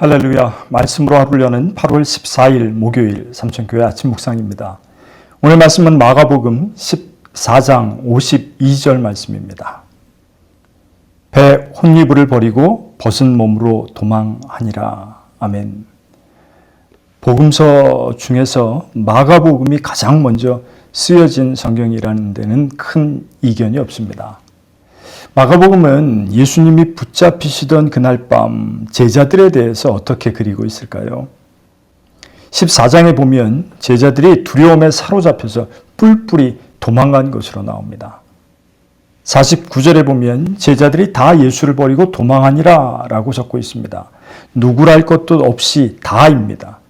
할렐루야. 말씀으로 하루를 여는 8월 14일 목요일 삼천교회 아침 묵상입니다. 오늘 말씀은 마가복음 14장 52절 말씀입니다. 배 혼니부를 버리고 벗은 몸으로 도망하니라. 아멘. 복음서 중에서 마가복음이 가장 먼저 쓰여진 성경이라는 데는 큰 이견이 없습니다. 마가복음은 예수님이 붙잡히시던 그날 밤 제자들에 대해서 어떻게 그리고 있을까요? 14장에 보면 제자들이 두려움에 사로잡혀서 뿔뿔이 도망간 것으로 나옵니다. 49절에 보면 제자들이 다 예수를 버리고 도망하니라 라고 적고 있습니다. 누구랄 것도 없이 다입니다.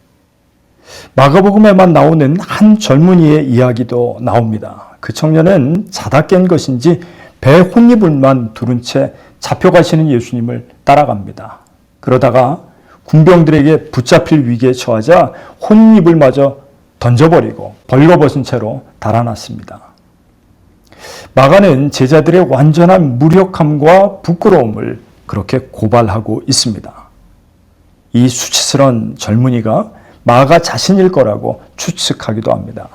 마가복음에만 나오는 한 젊은이의 이야기도 나옵니다. 그 청년은 자다 깬 것인지 배 혼잎을만 두른 채 잡혀가시는 예수님을 따라갑니다. 그러다가 군병들에게 붙잡힐 위기에 처하자 혼잎을 마저 던져버리고 벌거벗은 채로 달아났습니다. 마가는 제자들의 완전한 무력함과 부끄러움을 그렇게 고발하고 있습니다. 이 수치스러운 젊은이가 마가 자신일 거라고 추측하기도 합니다.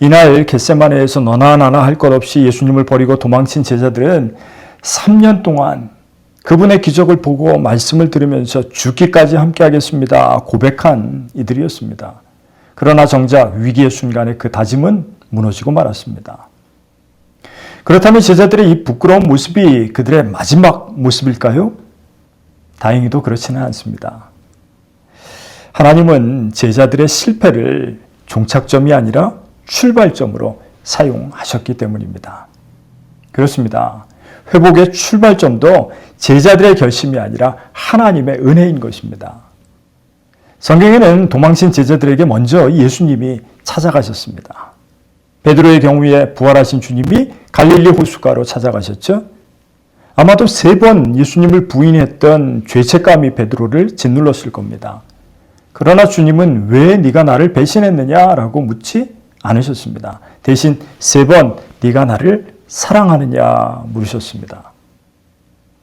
이날 겟세마네에서 너나 나나 할 것 없이 예수님을 버리고 도망친 제자들은 3년 동안 그분의 기적을 보고 말씀을 들으면서 죽기까지 함께하겠습니다 고백한 이들이었습니다. 그러나 정작 위기의 순간에 그 다짐은 무너지고 말았습니다. 그렇다면 제자들의 이 부끄러운 모습이 그들의 마지막 모습일까요? 다행히도 그렇지는 않습니다. 하나님은 제자들의 실패를 종착점이 아니라 출발점으로 사용하셨기 때문입니다. 그렇습니다. 회복의 출발점도 제자들의 결심이 아니라 하나님의 은혜인 것입니다. 성경에는 도망친 제자들에게 먼저 예수님이 찾아가셨습니다. 베드로의 경우에 부활하신 주님이 갈릴리 호숫가로 찾아가셨죠. 아마도 3번 예수님을 부인했던 죄책감이 베드로를 짓눌렀을 겁니다. 그러나 주님은 왜 네가 나를 배신했느냐라고 묻지 않으셨습니다. 대신 3번 네가 나를 사랑하느냐 물으셨습니다.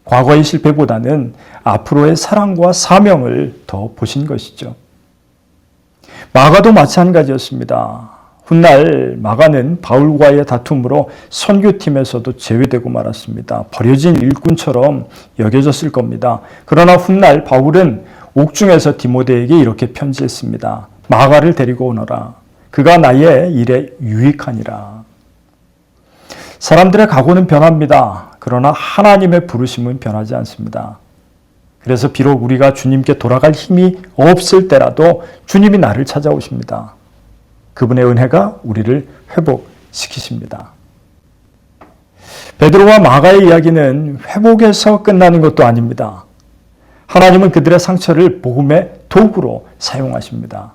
과거의 실패보다는 앞으로의 사랑과 사명을 더 보신 것이죠. 마가도 마찬가지였습니다. 훗날 마가는 바울과의 다툼으로 선교팀에서도 제외되고 말았습니다. 버려진 일꾼처럼 여겨졌을 겁니다. 그러나 훗날 바울은 옥중에서 디모데에게 이렇게 편지했습니다. 마가를 데리고 오너라. 그가 나의 일에 유익하니라. 사람들의 각오는 변합니다. 그러나 하나님의 부르심은 변하지 않습니다. 그래서 비록 우리가 주님께 돌아갈 힘이 없을 때라도 주님이 나를 찾아오십니다. 그분의 은혜가 우리를 회복시키십니다. 베드로와 마가의 이야기는 회복에서 끝나는 것도 아닙니다. 하나님은 그들의 상처를 복음의 도구로 사용하십니다.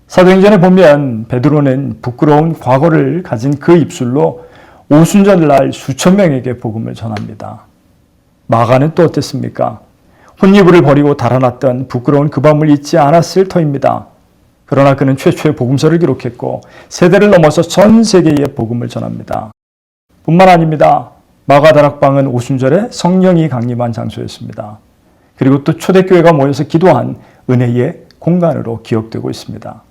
사도행전에 보면 베드로는 부끄러운 과거를 가진 그 입술로 오순절날 수천 명에게 복음을 전합니다. 마가는 또 어땠습니까? 혼니부를 버리고 달아났던 부끄러운 그 밤을 잊지 않았을 터입니다. 그러나 그는 최초의 복음서를 기록했고 세대를 넘어서 전 세계에 복음을 전합니다. 뿐만 아닙니다. 마가 다락방은 오순절에 성령이 강림한 장소였습니다. 그리고 또 초대교회가 모여서 기도한 은혜의 공간으로 기억되고 있습니다.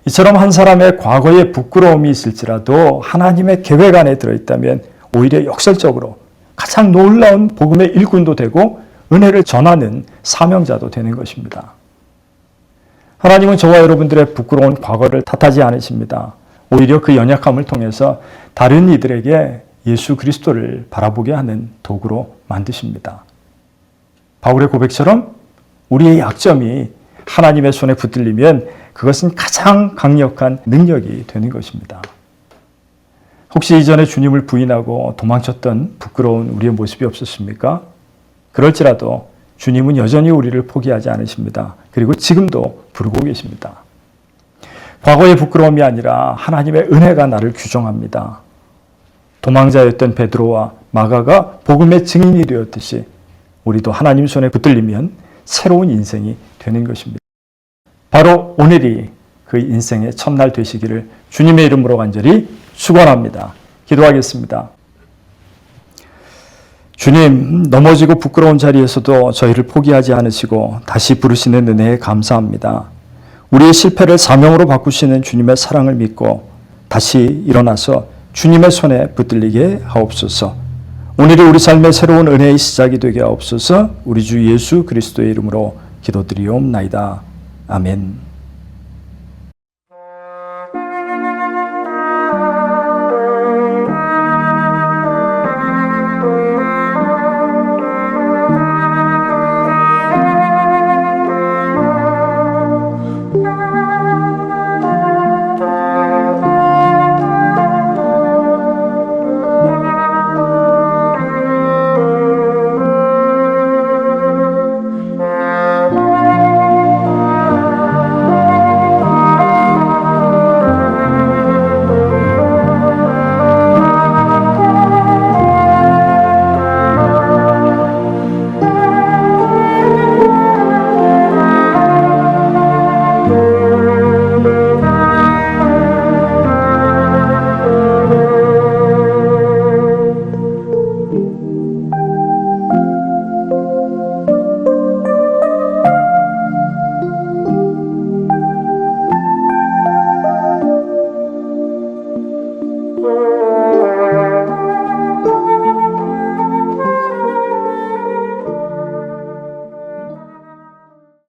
이처럼 한 사람의 과거에 부끄러움이 있을지라도 하나님의 계획 안에 들어있다면 오히려 역설적으로 가장 놀라운 복음의 일꾼도 되고 은혜를 전하는 사명자도 되는 것입니다. 하나님은 저와 여러분들의 부끄러운 과거를 탓하지 않으십니다. 오히려 그 연약함을 통해서 다른 이들에게 예수 그리스도를 바라보게 하는 도구로 만드십니다. 바울의 고백처럼 우리의 약점이 하나님의 손에 붙들리면 그것은 가장 강력한 능력이 되는 것입니다. 혹시 이전에 주님을 부인하고 도망쳤던 부끄러운 우리의 모습이 없었습니까? 그럴지라도 주님은 여전히 우리를 포기하지 않으십니다. 그리고 지금도 부르고 계십니다. 과거의 부끄러움이 아니라 하나님의 은혜가 나를 규정합니다. 도망자였던 베드로와 마가가 복음의 증인이 되었듯이 우리도 하나님 손에 붙들리면 새로운 인생이 되는 것입니다. 바로 오늘이 그 인생의 첫날 되시기를 주님의 이름으로 간절히 축원합니다. 기도하겠습니다. 주님, 넘어지고 부끄러운 자리에서도 저희를 포기하지 않으시고 다시 부르시는 은혜에 감사합니다. 우리의 실패를 사명으로 바꾸시는 주님의 사랑을 믿고 다시 일어나서 주님의 손에 붙들리게 하옵소서. 오늘이 우리 삶의 새로운 은혜의 시작이 되게 하옵소서. 우리 주 예수 그리스도의 이름으로 기도드리옵나이다. 아멘.